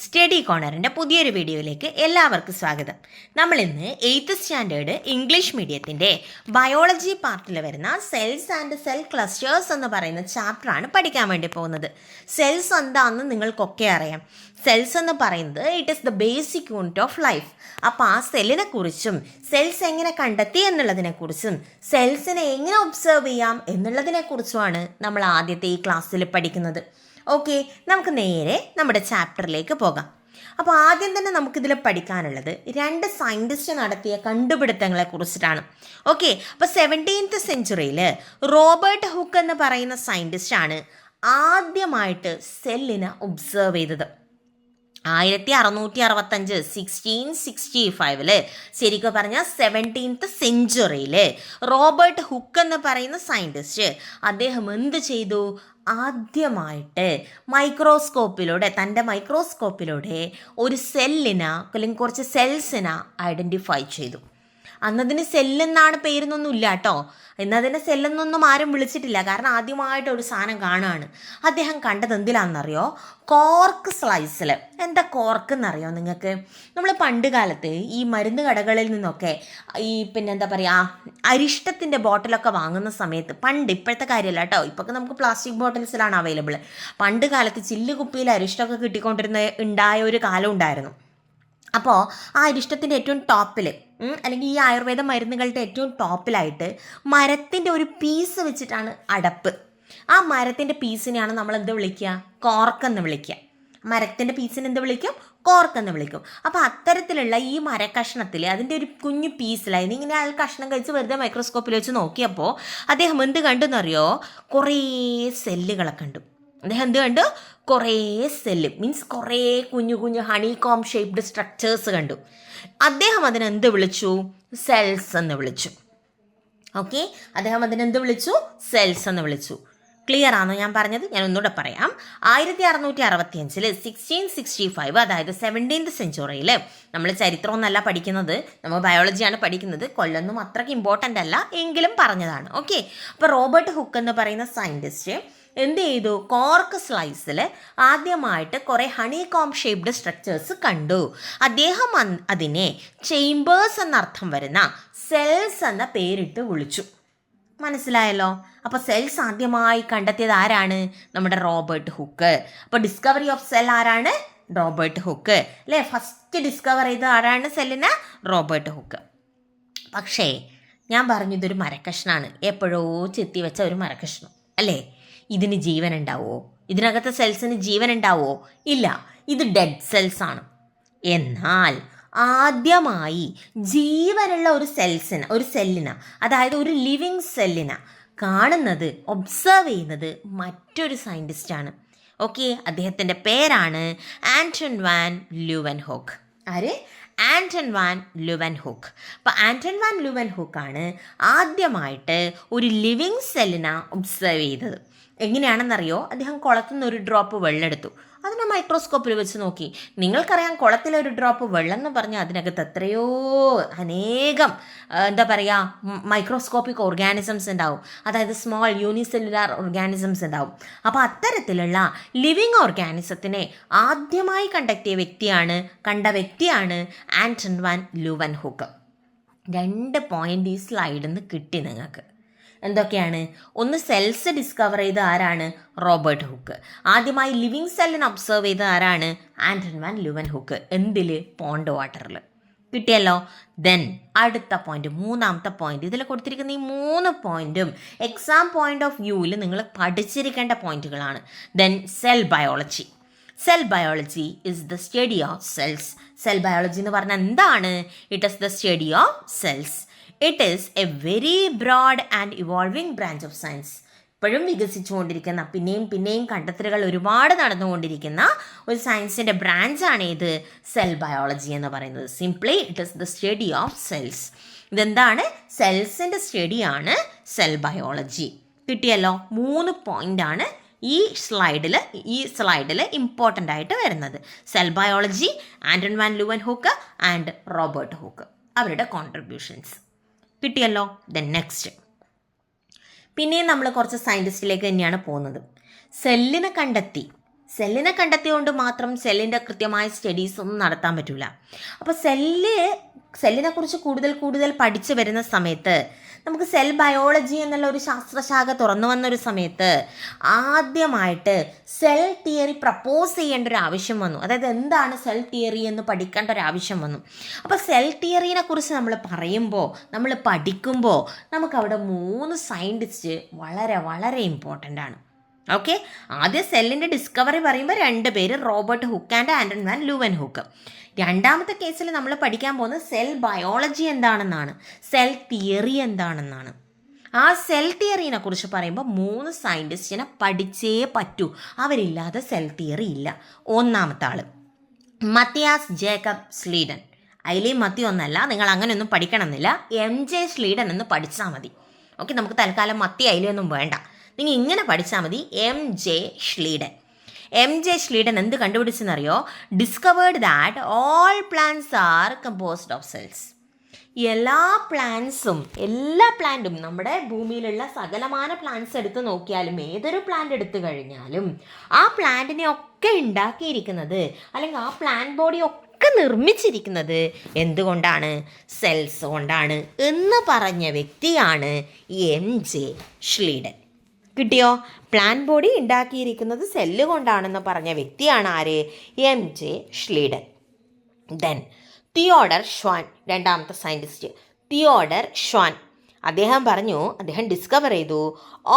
Study കോർണറിൻ്റെ പുതിയൊരു വീഡിയോയിലേക്ക് എല്ലാവർക്കും സ്വാഗതം. നമ്മൾ ഇന്ന് 8th സ്റ്റാൻഡേർഡ് ഇംഗ്ലീഷ് മീഡിയത്തിൻ്റെ ബയോളജി പാർട്ടിൽ വരുന്ന സെൽസ് ആൻഡ് സെൽ ക്ലസ്റ്റേഴ്സ് എന്ന് പറയുന്ന ചാപ്റ്ററാണ് പഠിക്കാൻ വേണ്ടി പോകുന്നത്. സെൽസ് എന്താണെന്ന് നിങ്ങൾക്കൊക്കെ അറിയാം. സെൽസ് എന്ന് പറയുന്നത് it is the basic unit of life. അപ്പോൾ ആ സെല്ലിനെ കുറിച്ചും സെൽസ് എങ്ങനെ കണ്ടെത്തി എന്നുള്ളതിനെക്കുറിച്ചും സെൽസിനെ എങ്ങനെ ഒബ്സർവ് ചെയ്യാം എന്നുള്ളതിനെക്കുറിച്ചുമാണ് നമ്മൾ ആദ്യത്തെ ഈ ക്ലാസ്സിൽ പഠിക്കുന്നത്. ഓക്കെ, നമുക്ക് നേരെ നമ്മുടെ ചാപ്റ്ററിലേക്ക് പോകാം. അപ്പോൾ ആദ്യം തന്നെ നമുക്കിതിൽ പഠിക്കാനുള്ളത് 2 സയൻറ്റിസ്റ്റ് നടത്തിയ കണ്ടുപിടുത്തങ്ങളെ കുറിച്ചിട്ടാണ്. ഓക്കെ, അപ്പോൾ 17th സെഞ്ച്വറിയിൽ റോബർട്ട് ഹുക്ക് എന്ന് പറയുന്ന സയൻറ്റിസ്റ്റാണ് ആദ്യമായിട്ട് സെല്ലിനെ ഒബ്സർവ് ചെയ്തത്. 1665 1665 ശരിക്കും പറഞ്ഞാൽ 17th സെഞ്ച്വറിയിൽ റോബർട്ട് ഹുക്ക് എന്ന് പറയുന്ന സയൻറ്റിസ്റ്റ് അദ്ദേഹം എന്ത് ചെയ്തു? ആദ്യമായിട്ട് തൻ്റെ മൈക്രോസ്കോപ്പിലൂടെ ഒരു സെല്ലിനെ അല്ലെങ്കിൽ കുറച്ച് സെൽസിനെ ഐഡൻറ്റിഫൈ ചെയ്തു. അന്നതിന് സെല്ലെന്നാണ് പേരെന്നൊന്നും ഇല്ല കേട്ടോ. എന്നതിനെ സെല്ലെന്നൊന്നും ആരും വിളിച്ചിട്ടില്ല. കാരണം ആദ്യമായിട്ട് ഒരു സാധനം കാണുകയാണ്. അദ്ദേഹം കണ്ടത് എന്തിലാണെന്നറിയോ? കോർക്ക് സ്ലൈസിൽ. എന്താ കോർക്ക് എന്നറിയോ നിങ്ങൾക്ക്? നമ്മൾ പണ്ട് കാലത്ത് ഈ മരുന്ന് കടകളിൽ നിന്നൊക്കെ ഈ പിന്നെന്താ പറയുക അരിഷ്ടത്തിൻ്റെ ബോട്ടിലൊക്കെ വാങ്ങുന്ന സമയത്ത്, പണ്ട് ഇപ്പോഴത്തെ കാര്യമല്ല കേട്ടോ, ഇപ്പൊക്കെ നമുക്ക് പ്ലാസ്റ്റിക് ബോട്ടിൽസിലാണ് അവൈലബിൾ. പണ്ട് കാലത്ത് ചില്ല് കുപ്പിയിൽ അരിഷ്ടമൊക്കെ ഉണ്ടായ ഒരു കാലം ഉണ്ടായിരുന്നു. അപ്പോൾ ആ അരിഷ്ടത്തിൻ്റെ ഏറ്റവും ടോപ്പിൽ അല്ലെങ്കിൽ ഈ ആയുർവേദ മരുന്നുകളുടെ ഏറ്റവും ടോപ്പിലായിട്ട് മരത്തിൻ്റെ ഒരു പീസ് വെച്ചിട്ടാണ് അടപ്പ്. ആ മരത്തിൻ്റെ പീസിനെയാണ് നമ്മൾ എന്ത് വിളിക്കുക? കോർക്കെന്ന് വിളിക്കുക. മരത്തിൻ്റെ പീസിന് എന്ത് വിളിക്കും? കോർക്കെന്ന് വിളിക്കും. അപ്പോൾ അത്തരത്തിലുള്ള ഈ മരക്കഷ്ണത്തിൽ അതിൻ്റെ ഒരു കുഞ്ഞു പീസിലായിരുന്നു. ഇങ്ങനെ അയാൾ കഷ്ണം കഴിച്ച് വെറുതെ മൈക്രോസ്കോപ്പിൽ വെച്ച് നോക്കിയപ്പോൾ അദ്ദേഹം എന്ത് കണ്ടെന്നറിയോ? കുറേ സെല്ലുകളെ കണ്ടു. അദ്ദേഹം എന്ത് കണ്ടു? കുറേ സെല്ല് മീൻസ് കുറേ കുഞ്ഞു കുഞ്ഞു ഹണികോം ഷേപ്ഡ് സ്ട്രക്ചേഴ്സ് കണ്ടു. അദ്ദേഹം അതിനെന്ത് വിളിച്ചു? സെൽസ് എന്ന് വിളിച്ചു. ഓക്കെ, അദ്ദേഹം അതിനെന്ത് വിളിച്ചു? സെൽസ് എന്ന് വിളിച്ചു. ക്ലിയർ ആണോ ഞാൻ പറഞ്ഞത്? ഞാൻ ഒന്നുകൂടെ പറയാം. 1665 1665 അതായത് 17th സെഞ്ച്വറിയിൽ നമ്മൾ ചരിത്രമൊന്നല്ല പഠിക്കുന്നത്, നമ്മൾ ബയോളജിയാണ് പഠിക്കുന്നത്. കൊല്ലൊന്നും അത്രയ്ക്ക് ഇമ്പോർട്ടൻ്റ് അല്ല, എങ്കിലും പറഞ്ഞതാണ്. ഓക്കെ, അപ്പോൾ റോബർട്ട് ഹുക്ക് എന്ന് പറയുന്ന സയൻറ്റിസ്റ്റ് എന്ത് ചെയ്തു? കോർക്ക് സ്ലൈസിൽ ആദ്യമായിട്ട് കുറേ ഹണികോം ഷേപ്ഡ് സ്ട്രക്ചേഴ്സ് കണ്ടു. അദ്ദേഹം അതിനെ ചേംബേഴ്സ് എന്നർത്ഥം വരുന്ന സെൽസ് എന്ന പേരിട്ട് വിളിച്ചു. മനസ്സിലായല്ലോ? അപ്പോൾ സെൽസ് ആദ്യമായി കണ്ടെത്തിയത് ആരാണ്? നമ്മുടെ റോബർട്ട് ഹുക്ക്. അപ്പോൾ ഡിസ്കവറി ഓഫ് സെൽ ആരാണ്? റോബർട്ട് ഹുക്ക് അല്ലേ? ഫസ്റ്റ് ഡിസ്കവർ ചെയ്ത ആരാണ് സെല്ലിന്? Robert hook. പക്ഷേ ഞാൻ പറഞ്ഞു ഇതൊരു മരക്കഷ്ണമാണ്, എപ്പോഴോ ചെത്തി വെച്ച ഒരു മരക്കഷ്ണം അല്ലേ? ഇതിന് ജീവൻ ഉണ്ടാവുമോ? ഇതിനകത്തെ സെൽസിന് ജീവൻ ഉണ്ടാവുമോ? ഇല്ല, ഇത് ഡെഡ് സെൽസ് ആണ്. എന്നാൽ ആദ്യമായി ജീവനുള്ള ഒരു സെല്ലിനെ അതായത് ഒരു ലിവിങ് സെല്ലിനെ കാണുന്നത്, ഒബ്സർവ് ചെയ്യുന്നത് മറ്റൊരു സയൻറ്റിസ്റ്റാണ്. ഓക്കെ, അദ്ദേഹത്തിൻ്റെ പേരാണ് ആന്റൺ വാൻ ല്യൂവൻഹോക്ക്. ആര്? Anton van Leeuwenhoek. അപ്പോൾ ആന്റൺ വാൻ ല്യൂവൻഹോക്കാണ് ആദ്യമായിട്ട് ഒരു ലിവിങ് സെല്ലിനെ ഒബ്സർവ് ചെയ്തത്. എങ്ങനെയാണെന്നറിയോ? അദ്ദേഹം കുളത്തുനിന്ന് ഒരു ഡ്രോപ്പ് വെള്ളം എടുത്തു. അതിനെ മൈക്രോസ്കോപ്പിൽ വെച്ച് നോക്കി. നിങ്ങൾക്കറിയാം, കുളത്തിലൊരു ഡ്രോപ്പ് വെള്ളം എന്ന് പറഞ്ഞാൽ അതിനകത്ത് എത്രയോ അനേകം എന്താ പറയുക മൈക്രോസ്കോപ്പിക് ഓർഗാനിസംസ് ഉണ്ടാവും. അതായത് സ്മോൾ യൂണിസെല്ലുലാർ ഓർഗാനിസംസ് ഉണ്ടാവും. അപ്പോൾ അത്തരത്തിലുള്ള ലിവിങ് ഓർഗാനിസത്തിനെ ആദ്യമായി കണ്ട വ്യക്തിയാണ് ആന്റൺ വാൻ ല്യൂവൻഹോക്ക്. 2 പോയിന്റ് ഈ സ്ലൈഡിൽ നിന്ന് കിട്ടി നിങ്ങൾക്ക്. എന്തൊക്കെയാണ്? ഒന്ന്, സെൽസ് ഡിസ്കവർ ചെയ്ത ആരാണ്? Robert Hooke. ആദ്യമായി ലിവിങ് സെല്ലിനെ ഒബ്സർവ് ചെയ്ത ആരാണ്? Anton van Leeuwenhoek. എന്തിൽ? പോണ്ട് വാട്ടറിൽ. കിട്ടിയല്ലോ. ദെൻ അടുത്ത പോയിന്റ്, 3ാമത്തെ പോയിന്റ്. ഇതിൽ കൊടുത്തിരിക്കുന്ന ഈ 3 പോയിന്റും എക്സാം പോയിന്റ് ഓഫ് വ്യൂവിൽ നിങ്ങൾ പഠിച്ചിരിക്കേണ്ട പോയിന്റുകളാണ്. Then cell biology. Cell biology is the study of cells. Cell biology എന്ന് പറഞ്ഞാൽ എന്താണ്? It is the study of cells. It is a very broad and evolving branch of science. ഇപ്പോഴും വികസിച്ചുകൊണ്ടിരിക്കുന്ന, പിന്നെയും കണ്ടെത്തലുകൾ ഒരുപാട് നടന്നുകൊണ്ടിരിക്കുന്ന ഒരു സയൻസിൻ്റെ ബ്രാഞ്ചാണ് ഇത് സെൽ ബയോളജി എന്ന് പറയുന്നത്. Simply it is the study of cells. ഇതെന്താണ്? സെൽസിൻ്റെ സ്റ്റഡിയാണ് സെൽ ബയോളജി. കിട്ടിയല്ലോ. 3 പോയിൻ്റാണ് ഈ സ്ലൈഡിൽ ഇമ്പോർട്ടൻ്റ് ആയിട്ട് വരുന്നത്. Cell biology, Anton van Leeuwenhoek and Robert Hooke, അവരുടെ കോൺട്രിബ്യൂഷൻസ്. കിട്ടിയല്ലോ. ദെൻ നെക്സ്റ്റ്, പിന്നെയും നമ്മൾ കുറച്ച് സയൻറ്റിസ്റ്റിലേക്ക് തന്നെയാണ് പോകുന്നത്. സെല്ലിനെ കണ്ടെത്തി സെല്ലിനെ കണ്ടെത്തിയോണ്ട് മാത്രം സെല്ലിൻ്റെ കൃത്യമായ സ്റ്റഡീസ് ഒന്നും നടത്താൻ പറ്റില്ല. അപ്പോൾ സെല്ലിനെ കുറിച്ച് കൂടുതൽ പഠിച്ചു വരുന്ന സമയത്ത് നമുക്ക് സെൽ ബയോളജി എന്നുള്ള ഒരു ശാസ്ത്രശാഖ തുറന്നു വന്നൊരു സമയത്ത് ആദ്യമായിട്ട് സെൽ തിയറി പ്രപ്പോസ് ചെയ്യേണ്ട ഒരു ആവശ്യം വന്നു. അതായത് എന്താണ് സെൽ തിയറി എന്ന് പഠിക്കേണ്ട ഒരു ആവശ്യം വന്നു. അപ്പോൾ സെൽ തിയറിനെ കുറിച്ച് നമ്മൾ പഠിക്കുമ്പോൾ നമുക്കവിടെ 3 സയൻറ്റിസ്റ്റ് വളരെ ഇമ്പോർട്ടൻ്റ് ആണ്. ഓക്കെ, ആദ്യം സെല്ലിൻ്റെ ഡിസ്കവറി പറയുമ്പോൾ 2 പേര്, റോബർട്ട് ഹുക്ക് ആൻഡ് ആൻഡ്രൻ വാൻ ലൂവൻഹൂക്ക്. രണ്ടാമത്തെ കേസിൽ നമ്മൾ പഠിക്കാൻ പോകുന്നത് സെൽ ബയോളജി എന്താണെന്നാണ്, സെൽ തിയറി എന്താണെന്നാണ്. ആ സെൽ തിയറിനെ കുറിച്ച് പറയുമ്പോൾ 3 സയൻറ്റിസ്റ്റിനെ പഠിച്ചേ പറ്റൂ, അവരില്ലാതെ സെൽ തിയറി ഇല്ല. ഒന്നാമത്തെ ആൾ മത്തിയാസ് ജേക്കബ് സ്ലീഡൻ. അതിലേയും മത്തി ഒന്നല്ല, നിങ്ങൾ അങ്ങനെയൊന്നും പഠിക്കണമെന്നില്ല, MJ സ്ലീഡൻ എന്ന് പഠിച്ചാൽ മതി. ഓക്കെ, നമുക്ക് തൽക്കാലം മത്തി അതിലൊന്നും വേണ്ട, നിങ്ങൾ ഇങ്ങനെ പഠിച്ചാൽ മതി, MJ സ്ലീഡൻ. MJ സ്ലീഡൻ എന്ത് കണ്ടുപിടിച്ചെന്നറിയോ? Discovered that all plants are composed of cells. എല്ലാ പ്ലാന്റും നമ്മുടെ ഭൂമിയിലുള്ള സകലമാന പ്ലാന്റ്സ് എടുത്ത് നോക്കിയാലും, ഏതൊരു പ്ലാന്റ് എടുത്തു കഴിഞ്ഞാലും ആ പ്ലാന്റിനെ ഒക്കെ ഉണ്ടാക്കിയിരിക്കുന്നത്, അല്ലെങ്കിൽ ആ പ്ലാന്റ് ബോഡി ഒക്കെ നിർമ്മിച്ചിരിക്കുന്നത് എന്തുകൊണ്ടാണ്? സെൽസ് കൊണ്ടാണ് എന്ന് പറഞ്ഞ വ്യക്തിയാണ് MJ സ്ലീഡൻ. കിട്ടിയോ? പ്ലാന്റ് ബോഡി ഉണ്ടാക്കിയിരിക്കുന്നത് സെല്ല് കൊണ്ടാണെന്ന് പറഞ്ഞ വ്യക്തിയാണ് ആര്? MJ Schleiden. Then Theodore Schwann, രണ്ടാമത്തെ സയൻറ്റിസ്റ്റ് തിയോഡർ ഷ്വാൻ. അദ്ദേഹം ഡിസ്കവർ ചെയ്തു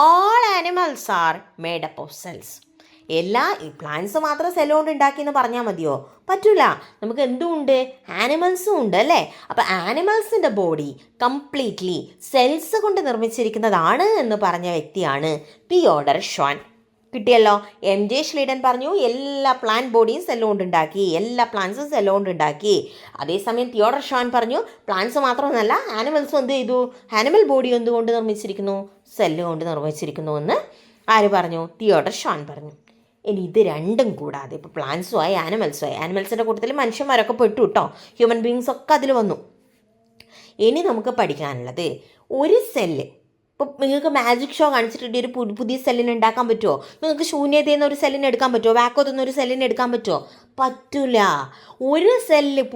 all animals are made up of cells. എല്ലാ പ്ലാന്റ്സ് മാത്രം സെല്ല് കൊണ്ട് ഉണ്ടാക്കിയെന്ന് പറഞ്ഞാൽ മതിയോ? പറ്റൂല. നമുക്ക് എന്തുണ്ട്? ആനിമൽസും ഉണ്ട് അല്ലേ? അപ്പോൾ ആനിമൽസിൻ്റെ ബോഡി കംപ്ലീറ്റ്ലി സെൽസ് കൊണ്ട് നിർമ്മിച്ചിരിക്കുന്നതാണ് എന്ന് പറഞ്ഞ വ്യക്തിയാണ് തിയോഡർ ഷ്വാൻ. കിട്ടിയല്ലോ. MJ സ്ലീഡൻ പറഞ്ഞു എല്ലാ പ്ലാന്റ് ബോഡിയും സെല്ല് കൊണ്ടുണ്ടാക്കി, എല്ലാ പ്ലാന്റ്സും സെല്ല് കൊണ്ടുണ്ടാക്കി. അതേസമയം തിയോഡർ ഷ്വാൻ പറഞ്ഞു പ്ലാന്റ്സ് മാത്രമൊന്നുമല്ല, ആനിമൽസും എന്ത് ചെയ്തു? ആനിമൽ ബോഡി എന്തുകൊണ്ട് നിർമ്മിച്ചിരിക്കുന്നു? സെല്ല് കൊണ്ട് നിർമ്മിച്ചിരിക്കുന്നു എന്ന് ആര് പറഞ്ഞു? തിയോഡർ ഷ്വാൻ പറഞ്ഞു. ഇനി ഇത് രണ്ടും കൂടാതെ ഇപ്പോൾ പ്ലാന്റ്സുമായി ആനിമൽസിൻ്റെ കൂട്ടത്തിൽ മനുഷ്യന്മാരൊക്കെ പെട്ടു കേട്ടോ, ഹ്യൂമൻ ബീങ്സ് ഒക്കെ അതിൽ വന്നു. ഇനി നമുക്ക് പഠിക്കാനുള്ളത് ഒരു സെല്ല്. ഇപ്പോൾ നിങ്ങൾക്ക് മാജിക് ഷോ കാണിച്ചിട്ട് ഒരു പുതിയ സെല്ലിനെ ഉണ്ടാക്കാൻ പറ്റുമോ? നിങ്ങൾക്ക് ശൂന്യതയിൽ നിന്ന് ഒരു സെല്ലിനെ എടുക്കാൻ പറ്റുമോ? വാക്കോത്തിൽ നിന്ന് ഒരു സെല്ലിനെ എടുക്കാൻ പറ്റുമോ? പറ്റില്ല.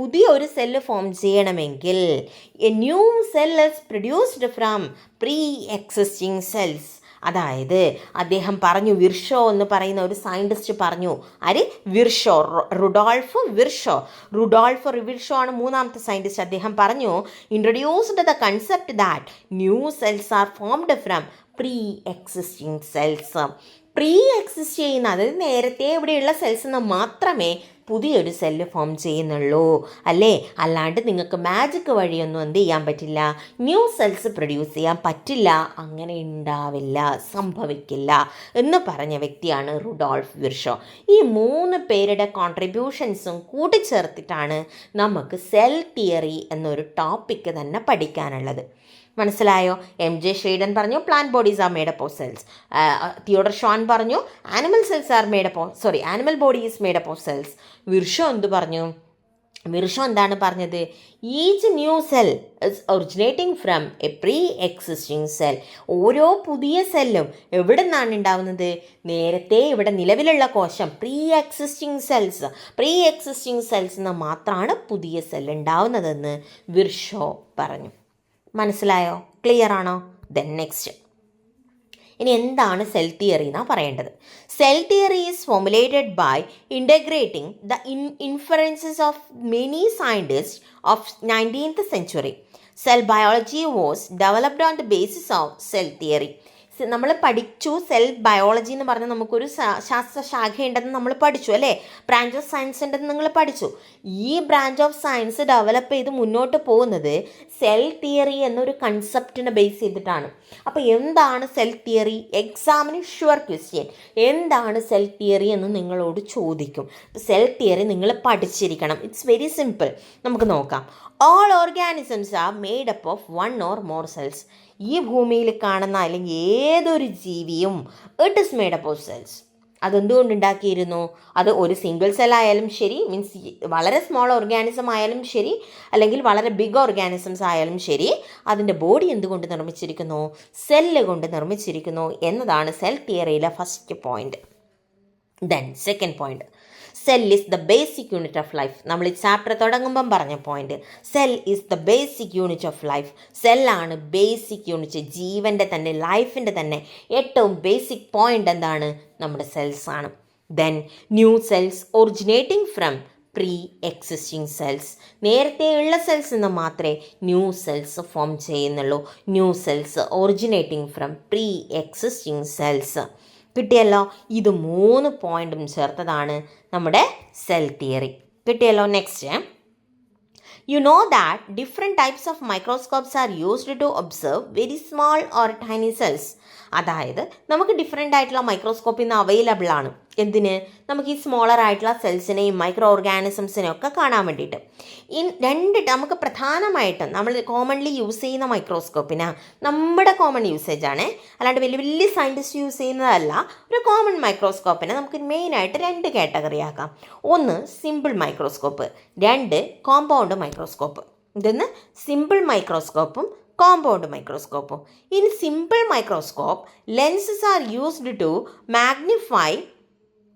പുതിയ ഒരു സെല്ല് ഫോം ചെയ്യണമെങ്കിൽ A new cell is produced from pre existing cells. അതായത് അദ്ദേഹം പറഞ്ഞു, വിർഷോ എന്ന് പറയുന്ന ഒരു സയൻറ്റിസ്റ്റ് പറഞ്ഞു, വിർഷോ, റുഡോൾഫ് വിർഷോ ആണ് മൂന്നാമത്തെ സയൻറ്റിസ്റ്റ്. അദ്ദേഹം പറഞ്ഞു, introduced the concept that new cells are formed from pre existing cells. Pre exist ചെയ്യുന്ന, അതായത് നേരത്തെ ഇവിടെയുള്ള സെൽസ് നിന്ന് മാത്രമേ പുതിയൊരു സെല്ല് ഫോം ചെയ്യുന്നുള്ളൂ അല്ലേ? അല്ലാണ്ട് നിങ്ങൾക്ക് മാജിക് വഴിയൊന്നും എന്ത് ചെയ്യാൻ പറ്റില്ല, ന്യൂ സെൽസ് പ്രൊഡ്യൂസ് ചെയ്യാൻ പറ്റില്ല, അങ്ങനെ ഉണ്ടാവില്ല, സംഭവിക്കില്ല എന്ന് പറഞ്ഞ വ്യക്തിയാണ് റുഡോൾഫ് വിർഷോ. ഈ 3 പേരുടെ കോൺട്രിബ്യൂഷൻസും കൂട്ടിച്ചേർത്തിട്ടാണ് നമുക്ക് സെൽ തിയറി എന്നൊരു ടോപ്പിക്ക് തന്നെ പഠിക്കാനുള്ളത്. മനസ്സിലായോ? MJ സ്ലീഡൻ പറഞ്ഞു plant bodies are made up of cells. Theodor Schwann പറഞ്ഞു animal body is made up of cells. Virchow എന്താണ് പറഞ്ഞത്? Each new cell is originating from a pre existing cell. ഓരോ പുതിയ സെല്ലും എവിടെ നിന്നാണ് ഉണ്ടാവുന്നത്? നേരത്തെ ഇവിടെ നിലവിലുള്ള കോശം, പ്രീ എക്സിസ്റ്റിംഗ് സെൽസ് നിന്ന് മാത്രമാണ് പുതിയ സെൽ ഉണ്ടാവുന്നതെന്ന് വിർഷോ പറഞ്ഞു. മനസ്സിലായോ? ക്ലിയർ ആണോ? ദെൻ നെക്സ്റ്റ്, ഇനി എന്താണ് സെൽ തിയറി എന്നാണ് പറയേണ്ടത്. Cell theory is formulated by integrating the inferences of many scientist of 19th century. Cell biology was developed on the basis of cell theory. നമ്മൾ പഠിച്ചു, cell biology എന്ന് പറഞ്ഞാൽ നമുക്കൊരു ശാസ്ത്രശാഖയുണ്ടെന്ന് നമ്മൾ പഠിച്ചു അല്ലേ? ബ്രാഞ്ച് ഓഫ് സയൻസ് ഉണ്ടെന്ന് നിങ്ങൾ പഠിച്ചു. ഈ ബ്രാഞ്ച് ഓഫ് സയൻസ് ഡെവലപ്പ് ചെയ്ത് മുന്നോട്ട് പോകുന്നത് സെൽ തിയറി എന്നൊരു കൺസെപ്റ്റിനെ ബേസ് ചെയ്തിട്ടാണ്. അപ്പോൾ എന്താണ് സെൽ തിയറി? എക്സാമിന് ഷുവർ ക്വസ്റ്റ്യൻ. എന്താണ് സെൽ തിയറി എന്ന് നിങ്ങളോട് ചോദിക്കും. സെൽ തിയറി നിങ്ങൾ പഠിച്ചിരിക്കണം. It's very simple. നമുക്ക് നോക്കാം. All organisms are made up of 1 or more cells. ഈ ഭൂമിയിൽ കാണുന്ന അല്ലെങ്കിൽ ഏതൊരു ജീവിയും it is made up of cells. അതെന്തുകൊണ്ട് ഉണ്ടാക്കിയിരുന്നു? അത് ഒരു സിംഗിൾ സെൽ ആയാലും ശരി, മീൻസ് വളരെ സ്മോൾ ഓർഗാനിസം ആയാലും ശരി, അല്ലെങ്കിൽ വളരെ ബിഗ് ഓർഗാനിസംസ് ആയാലും ശരി, അതിൻ്റെ ബോഡി എന്തുകൊണ്ട് നിർമ്മിച്ചിരിക്കുന്നു? സെല്ല് കൊണ്ട് നിർമ്മിച്ചിരിക്കുന്നു എന്നതാണ് സെൽ തിയറിയിലെ first point. Then second point, cell is the basic unit of life. നമ്മൾ ഈ ചാപ്റ്റർ തുടങ്ങുമ്പം പറഞ്ഞ point, cell is the basic unit of life. സെല്ലാണ് ബേസിക് യൂണിറ്റ്, ജീവൻ്റെ തന്നെ ലൈഫിൻ്റെ തന്നെ ഏറ്റവും ബേസിക് പോയിന്റ് എന്താണ്? നമ്മുടെ സെൽസ് ആണ്. Then new cells originating from pre existing cells. നേരത്തെയുള്ള സെൽസ് നിന്ന് മാത്രമേ ന്യൂ സെൽസ് ഫോം ചെയ്യുന്നുള്ളൂ. New cells originating from pre existing cells. കിട്ടിയല്ലോ? ഇത് 3 പോയിന്റും ചേർത്തതാണ് നമ്മുടെ സെൽ തിയറി. കിട്ടിയല്ലോ? Next, you know that different types of microscopes are used to observe very small or tiny cells. അതായത് നമുക്ക് ഡിഫറെൻ്റ് ആയിട്ടുള്ള മൈക്രോസ്കോപ്പ് ഇന്ന് അവൈലബിൾ ആണ്. എന്തിന്? നമുക്ക് ഈ സ്മോളർ ആയിട്ടുള്ള സെൽസിനെയും മൈക്രോ ഓർഗാനിസംസിനെയും ഒക്കെ കാണാൻ വേണ്ടിയിട്ട്. നമുക്ക് പ്രധാനമായിട്ടും നമ്മൾ കോമൺലി യൂസ് ചെയ്യുന്ന മൈക്രോസ്കോപ്പിന് നമ്മുടെ കോമൺ യൂസേജാണ്, അല്ലാണ്ട് വലിയ വലിയ സയൻറ്റിസ്റ്റ് യൂസ് ചെയ്യുന്നതല്ല. ഒരു കോമൺ മൈക്രോസ്കോപ്പിനെ നമുക്ക് മെയിനായിട്ട് 2 കാറ്റഗറി ആക്കാം. ഒന്ന് സിമ്പിൾ മൈക്രോസ്കോപ്പ്, 2 കോമ്പൗണ്ട് മൈക്രോസ്കോപ്പ്. ഇതൊന്ന് സിമ്പിൾ മൈക്രോസ്കോപ്പും കോമ്പൗണ്ട് മൈക്രോസ്കോപ്പും. In simple microscope lenses are used to magnify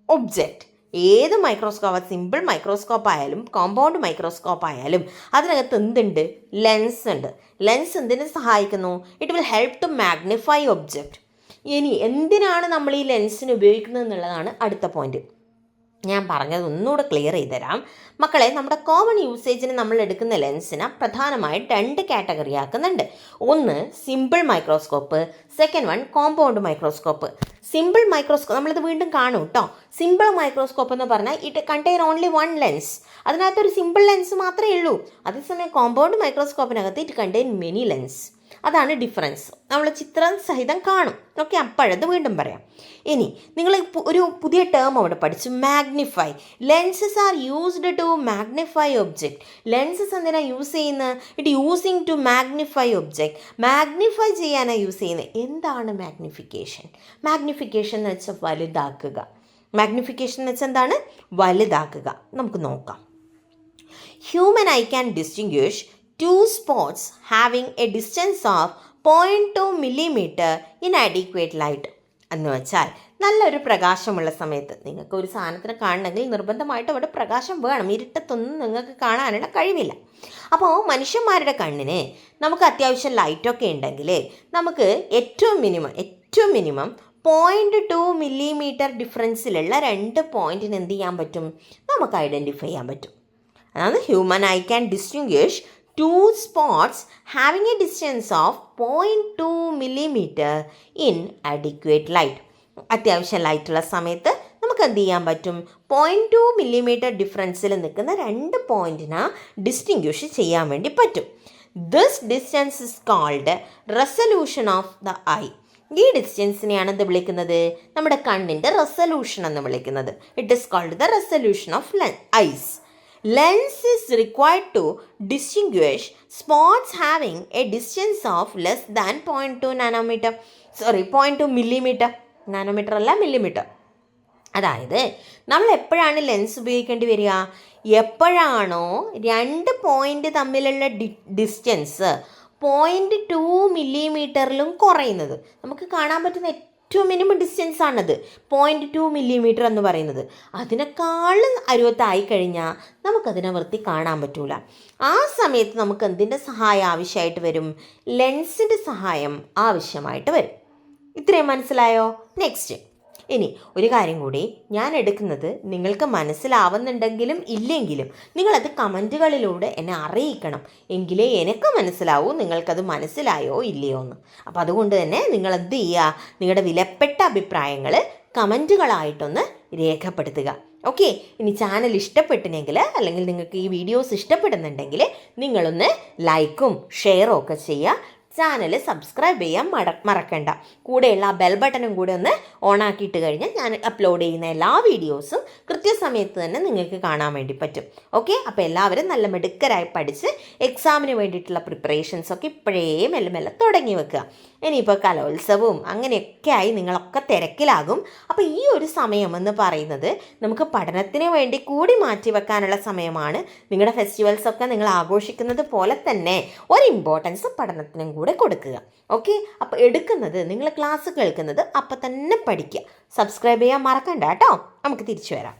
object. ഏത് മൈക്രോസ്കോപ്പ്, സിമ്പിൾ മൈക്രോസ്കോപ്പ് ആയാലും കോമ്പൗണ്ട് മൈക്രോസ്കോപ്പ് ആയാലും അതിനകത്ത് എന്തുണ്ട്? ലെൻസ് ഉണ്ട്. ലെൻസ് എന്തിനെ സഹായിക്കുന്നു? It will help to magnify object. ഇനി എന്തിനാണ് നമ്മൾ ഈ ലെൻസിന് ഉപയോഗിക്കുന്നത് എന്നുള്ളതാണ് അടുത്ത പോയിന്റ്. ഞാൻ പറഞ്ഞത് ഒന്നുകൂടെ ക്ലിയർ ചെയ്ത് തരാം മക്കളെ. നമ്മുടെ കോമൺ യൂസേജിന് നമ്മൾ എടുക്കുന്ന ലെൻസിനെ പ്രധാനമായിട്ട് 2 കാറ്റഗറി ആക്കുന്നുണ്ട്. ഒന്ന് simple microscope, second one compound microscope. Simple microscope നമ്മളിത് വീണ്ടും കാണും കേട്ടോ. സിമ്പിൾ മൈക്രോസ്കോപ്പ് എന്ന് പറഞ്ഞാൽ ഇറ്റ് കണ്ടെയ്ൻ ഓൺലി 1 ലെൻസ്. അതിനകത്തൊരു സിമ്പിൾ ലെൻസ് മാത്രമേ ഉള്ളൂ. അതേസമയം കോമ്പൗണ്ട് മൈക്രോസ്കോപ്പിനകത്ത് ഇറ്റ് കണ്ടെയ്ൻ മെനി ലെൻസ്. അതാണ് ഡിഫറൻസ്. നമ്മൾ ചിത്രം സഹിതം കാണും. ഓക്കെ, അപ്പോഴത് വീണ്ടും പറയാം. ഇനി നിങ്ങൾ ഒരു പുതിയ ടേം അവിടെ പഠിച്ചു, magnify. Lenses are used to magnify object. Lenses എന്തിനാണ് യൂസ് ചെയ്യുന്നത്? It using to magnify object. Magnify ചെയ്യാനാണ് യൂസ് ചെയ്യുന്നത്. എന്താണ് മാഗ്നിഫിക്കേഷൻ? മാഗ്നിഫിക്കേഷൻ എന്ന് വെച്ചാൽ വലുതാക്കുക. മാഗ്നിഫിക്കേഷൻ എന്ന് വെച്ചാൽ എന്താണ്? വലുതാക്കുക. നമുക്ക് നോക്കാം. Human I can distinguish 2 spots having a distance of 0.2 millimeter in adequate light. എന്ന് വെച്ചാൽ നല്ലൊരു പ്രകാശമുള്ള സമയത്ത് നിങ്ങൾക്ക് ഒരു സാധനത്തിന് കാണണമെങ്കിൽ നിർബന്ധമായിട്ട് അവിടെ പ്രകാശം വേണം. ഇരുട്ടത്തൊന്നും നിങ്ങൾക്ക് കാണാനുള്ള കഴിവില്ല. അപ്പോൾ മനുഷ്യന്മാരുടെ കണ്ണിന് നമുക്ക് അത്യാവശ്യം ലൈറ്റൊക്കെ ഉണ്ടെങ്കിൽ നമുക്ക് ഏറ്റവും മിനിമം 0.2 millimeter ഡിഫറൻസിലുള്ള 2 പോയിന്റിന് എന്ത് ചെയ്യാൻ പറ്റും? നമുക്ക് ഐഡൻറ്റിഫൈ ചെയ്യാൻ പറ്റും. അതാണ് human I can distinguish 2 spots having a distance of 0.2 millimeter in adequate light. അത്യാവശ്യം ലൈറ്റുള്ള സമയത്ത് നമുക്ക് എന്ത് ചെയ്യാൻ പറ്റും? 0.2 millimeter ഡിഫറൻസിൽ നിൽക്കുന്ന 2 പോയിന്റിനെ ഡിസ്റ്റിങ്വിഷ് ചെയ്യാൻ വേണ്ടി പറ്റും. This distance is called resolution of the eye. ഈ ഡിസ്റ്റൻസിനെയാണ് എന്ത് വിളിക്കുന്നത്? നമ്മുടെ കണ്ണിൻ്റെ റെസൊല്യൂഷൻ എന്ന് വിളിക്കുന്നത്. It is called the resolution of eyes. Lens is required to distinguish spots having a distance of less than 0.2 nanometer. 0.2 millimeter. Nanometre അല്ല, millimetre. അതായത് നമ്മൾ എപ്പോഴാണ് ലെൻസ് ഉപയോഗിക്കേണ്ടി വരിക? എപ്പോഴാണോ 2 പോയിന്റ് തമ്മിലുള്ള ഡിസ്റ്റൻസ് 0.2 millimeterലും കുറയുന്നത്. നമുക്ക് കാണാൻ പറ്റുന്ന ഏറ്റവും മിനിമം ഡിസ്റ്റൻസ് ആണത് 0.2 millimeter എന്ന് പറയുന്നത്. അതിനേക്കാളും അരുവത്തായി കഴിഞ്ഞാൽ നമുക്കതിനെ വൃത്തി കാണാൻ പറ്റൂല. ആ സമയത്ത് നമുക്ക് എന്തിൻ്റെ സഹായം ആവശ്യമായിട്ട് വരും? ലെൻസിൻ്റെ സഹായം ആവശ്യമായിട്ട് വരും. ഇത്രയും മനസ്സിലായോ? നെക്സ്റ്റ്, ഇനി ഒരു കാര്യം കൂടി, ഞാൻ എടുക്കുന്നത് നിങ്ങൾക്ക് മനസ്സിലാവുന്നുണ്ടെങ്കിലും ഇല്ലെങ്കിലും നിങ്ങളത് കമൻറ്റുകളിലൂടെ എന്നെ അറിയിക്കണം. എങ്കിലേ എനിക്ക് മനസ്സിലാവൂ നിങ്ങൾക്കത് മനസ്സിലായോ ഇല്ലയോ എന്ന്. അപ്പോൾ അതുകൊണ്ട് തന്നെ നിങ്ങൾ എന്ത് ചെയ്യുക? നിങ്ങളുടെ വിലപ്പെട്ട അഭിപ്രായങ്ങൾ കമൻറ്റുകളായിട്ടൊന്ന് രേഖപ്പെടുത്തുക. ഓക്കെ, ഇനി ചാനൽ ഇഷ്ടപ്പെട്ടിനെങ്കിൽ അല്ലെങ്കിൽ നിങ്ങൾക്ക് ഈ വീഡിയോസ് ഇഷ്ടപ്പെടുന്നുണ്ടെങ്കിൽ നിങ്ങളൊന്ന് ലൈക്കും ഷെയറും ഒക്കെ ചെയ്യുക. ചാനൽ സബ്സ്ക്രൈബ് ചെയ്യാൻ മറക്കണ്ട. കൂടെയുള്ള ആ ബെൽ ബട്ടണും കൂടെ ഒന്ന് ഓണാക്കിയിട്ട് കഴിഞ്ഞാൽ ഞാൻ അപ്ലോഡ് ചെയ്യുന്ന എല്ലാ വീഡിയോസും കൃത്യസമയത്ത് തന്നെ നിങ്ങൾക്ക് കാണാൻ വേണ്ടി പറ്റും. ഓക്കെ, അപ്പോൾ എല്ലാവരും നല്ല മിടുക്കരായി പഠിച്ച് എക്സാമിന് വേണ്ടിയിട്ടുള്ള പ്രിപ്പറേഷൻസൊക്കെ ഇപ്പോഴേ മെല്ലെ മെല്ലെ തുടങ്ങി വെക്കുക. ഇനിയിപ്പോൾ കലോത്സവവും അങ്ങനെയൊക്കെ ആയി നിങ്ങളൊക്കെ തിരക്കിലാകും. അപ്പോൾ ഈ ഒരു സമയം എന്ന് പറയുന്നത് നമുക്ക് പഠനത്തിന് വേണ്ടി കൂടി മാറ്റി വെക്കാനുള്ള സമയമാണ്. നിങ്ങളുടെ ഫെസ്റ്റിവൽസൊക്കെ നിങ്ങൾ ആഘോഷിക്കുന്നത് പോലെ തന്നെ ഒരു ഇമ്പോർട്ടൻസ് പഠനത്തിനും കൂടെ കൊടുക്കുക. ഓക്കെ, അപ്പോൾ എടുക്കുന്നത് നിങ്ങൾ ക്ലാസ് കേൾക്കുന്നത് അപ്പം തന്നെ പഠിക്കുക. സബ്സ്ക്രൈബ് ചെയ്യാൻ മറക്കണ്ട കേട്ടോ. നമുക്ക് തിരിച്ചു വരാം.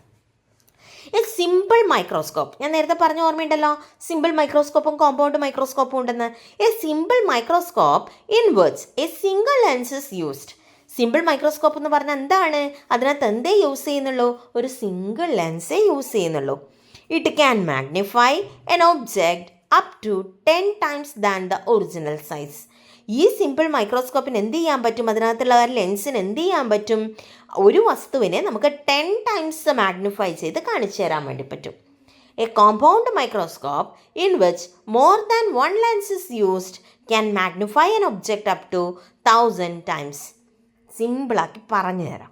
എ സിമ്പിൾ മൈക്രോസ്കോപ്പ്, ഞാൻ നേരത്തെ പറഞ്ഞ ഓർമ്മയുണ്ടല്ലോ, സിമ്പിൾ മൈക്രോസ്കോപ്പും കോമ്പൗണ്ട് മൈക്രോസ്കോപ്പും ഉണ്ടെന്ന്. A simple microscope in which a single lens is used. Simple microscope എന്ന് പറഞ്ഞാൽ എന്താണ്? അതിനകത്ത് എന്തേ യൂസ് ചെയ്യുന്നുള്ളൂ? ഒരു സിംഗിൾ ലെൻസേ യൂസ് ചെയ്യുന്നുള്ളൂ. It can magnify an object up to 10 times than the original size. ഈ സിമ്പിൾ മൈക്രോസ്കോപ്പിന് എന്ത് ചെയ്യാൻ പറ്റും? അതിനകത്തുള്ള ലെൻസിന് എന്ത് ചെയ്യാൻ പറ്റും? ഒരു വസ്തുവിനെ നമുക്ക് 10 times മാഗ്നിഫൈ ചെയ്ത് കാണിച്ചു തരാൻ വേണ്ടി പറ്റും. A compound microscope in which more than 1 lens is used can magnify an object up to 1000 times. സിമ്പിളാക്കി പറഞ്ഞു തരാം.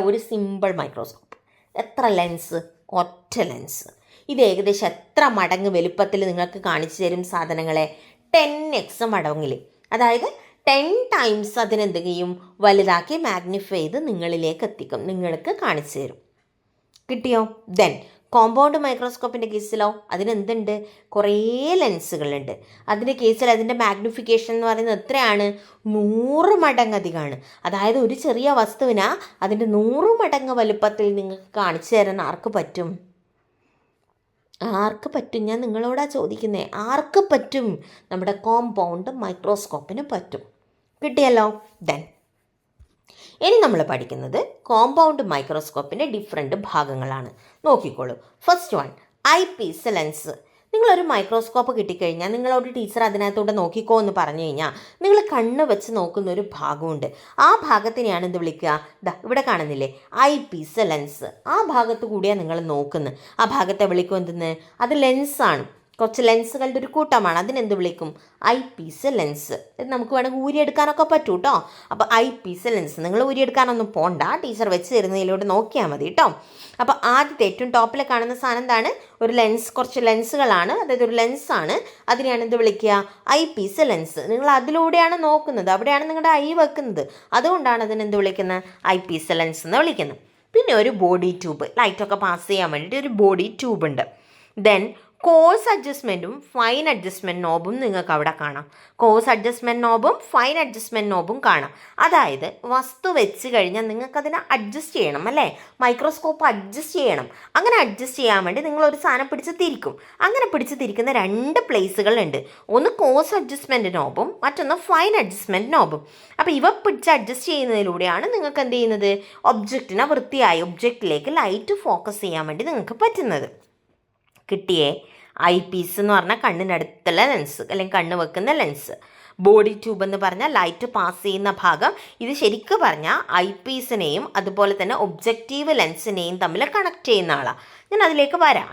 ഒരു സിമ്പിൾ മൈക്രോസ്കോപ്പ് എത്ര ലെൻസ്? ഒറ്റ ലെൻസ്. ഇത് ഏകദേശം എത്ര മടങ്ങ് വലുപ്പത്തിൽ നിങ്ങൾക്ക് കാണിച്ചു തരും സാധനങ്ങളെ? 10x മടങ്ങിൽ, അതായത് 10 times അതിനെന്ത് ചെയ്യും? വലുതാക്കി മാഗ്നിഫൈ ചെയ്ത് നിങ്ങളിലേക്ക് എത്തിക്കും, നിങ്ങൾക്ക് കാണിച്ചു തരും. കിട്ടിയോ? ദെൻ കോമ്പൗണ്ട് മൈക്രോസ്കോപ്പിൻ്റെ കേസിലോ അതിനെന്തുണ്ട്? കുറേ ലെൻസുകളുണ്ട്. അതിൻ്റെ കേസിൽ അതിൻ്റെ മാഗ്നിഫിക്കേഷൻ എന്ന് പറയുന്നത് എത്രയാണ്? 100 മടങ്ങ് അധികമാണ്. അതായത് ഒരു ചെറിയ വസ്തുവിനാ അതിൻ്റെ 100 മടങ്ങ് വലുപ്പത്തിൽ നിങ്ങൾക്ക് കാണിച്ചു തരാൻ ആർക്ക് പറ്റും? ആർക്ക് പറ്റും? ഞാൻ നിങ്ങളോടാ ചോദിക്കുന്നത്. ആർക്ക് പറ്റും? നമ്മുടെ കോമ്പൗണ്ട് മൈക്രോസ്കോപ്പിന് പറ്റും. കിട്ടിയല്ലോ? ദെൻ ഇനി നമ്മൾ പഠിക്കുന്നത് കോമ്പൗണ്ട് മൈക്രോസ്കോപ്പിൻ്റെ ഡിഫറെൻറ്റ് ഭാഗങ്ങളാണ്. നോക്കിക്കോളൂ. First one, eyepiece lens. നിങ്ങളൊരു മൈക്രോസ്കോപ്പ് കിട്ടിക്കഴിഞ്ഞാൽ നിങ്ങളോട് ടീച്ചർ അതിനകത്തോടെ നോക്കിക്കോ എന്ന് പറഞ്ഞു കഴിഞ്ഞാൽ നിങ്ങൾ കണ്ണ് വെച്ച് നോക്കുന്ന ഒരു ഭാഗമുണ്ട്. ആ ഭാഗത്തിനെയാണ് എന്ത് വിളിക്കുക? ഇവിടെ കാണുന്നില്ലേ, ഐ പീസ് ലെൻസ്. ആ ഭാഗത്ത് കൂടിയാണ് നിങ്ങൾ നോക്കുന്നത്. ആ ഭാഗത്തെ വിളിക്കും എന്തെന്ന്? അത് ലെൻസാണ്. കുറച്ച് ലെൻസുകളുടെ ഒരു കൂട്ടമാണ്. അതിനെന്ത് വിളിക്കും? Eyepiece lens. ഇത് നമുക്ക് വേണമെങ്കിൽ ഊരിയെടുക്കാനൊക്കെ പറ്റൂ കേട്ടോ. അപ്പോൾ ഐ പീസ് ലെൻസ്. നിങ്ങൾ ഊരിയെടുക്കാനൊന്നും പോണ്ട, ടീച്ചർ വെച്ച് തരുന്നതിലൂടെ നോക്കിയാൽ മതി കേട്ടോ. അപ്പോൾ ആദ്യത്തെ ഏറ്റവും ടോപ്പിൽ കാണുന്ന സാധനം എന്താണ്? ഒരു ലെൻസ്, കുറച്ച് ലെൻസുകളാണ്. അതായത് ഒരു ലെൻസാണ്. അതിനെയാണ് എന്ത് വിളിക്കുക? Eyepiece lens. നിങ്ങൾ അതിലൂടെയാണ് നോക്കുന്നത്, അവിടെയാണ് നിങ്ങളുടെ ഐ വെക്കുന്നത്. അതുകൊണ്ടാണ് അതിനെന്ത് വിളിക്കുന്നത്? ഐ പീസ് ലെൻസ് എന്ന് വിളിക്കുന്നത്. പിന്നെ ഒരു ബോഡി ട്യൂബ്, ലൈറ്റൊക്കെ പാസ് ചെയ്യാൻ വേണ്ടിയിട്ട് ഒരു ബോഡി ട്യൂബ് ഉണ്ട്. ദെൻ കോഴ്സ് അഡ്ജസ്റ്റ്മെൻറ്റും ഫൈൻ അഡ്ജസ്റ്റ്മെൻറ്റ് നോബും നിങ്ങൾക്ക് അവിടെ കാണാം. കോഴ്സ് അഡ്ജസ്റ്റ്മെൻറ്റ് നോബും ഫൈൻ അഡ്ജസ്റ്റ്മെൻറ്റ് നോബും കാണാം. അതായത് വസ്തു വെച്ച് കഴിഞ്ഞാൽ നിങ്ങൾക്കതിനെ അഡ്ജസ്റ്റ് ചെയ്യണം അല്ലേ? മൈക്രോസ്കോപ്പ് അഡ്ജസ്റ്റ് ചെയ്യണം. അങ്ങനെ അഡ്ജസ്റ്റ് ചെയ്യാൻ വേണ്ടി നിങ്ങളൊരു സാധനം പിടിച്ച് തിരിക്കും. അങ്ങനെ പിടിച്ച് തിരിക്കുന്ന 2 പ്ലേസുകളുണ്ട്. ഒന്ന് കോഴ്സ് അഡ്ജസ്റ്റ്മെൻറ്റ് നോബും മറ്റൊന്ന് ഫൈൻ അഡ്ജസ്റ്റ്മെൻറ്റ് നോബും. അപ്പോൾ ഇവ പിടിച്ച് അഡ്ജസ്റ്റ് ചെയ്യുന്നതിലൂടെയാണ് നിങ്ങൾക്ക് എന്ത് ചെയ്യുന്നത്? ഒബ്ജക്റ്റിനെ വൃത്തിയായി ഒബ്ജക്റ്റിലേക്ക് ലൈറ്റ് ഫോക്കസ് ചെയ്യാൻ വേണ്ടി നിങ്ങൾക്ക് പറ്റുന്നത്. കിട്ടിയേ? ഐ പീസ് എന്ന് പറഞ്ഞാൽ കണ്ണിനടുത്തുള്ള ലെൻസ് അല്ലെങ്കിൽ കണ്ണ് വെക്കുന്ന ലെൻസ്. ബോഡി ട്യൂബ് എന്ന് പറഞ്ഞാൽ ലൈറ്റ് പാസ് ചെയ്യുന്ന ഭാഗം. ഇത് ശരിക്കും പറഞ്ഞാൽ ഐ പീസിനെയും അതുപോലെ തന്നെ ഒബ്ജക്റ്റീവ് ലെൻസിനെയും തമ്മിൽ കണക്ട് ചെയ്യുന്ന ആളാണ്. ഞാൻ അതിലേക്ക് വരാം.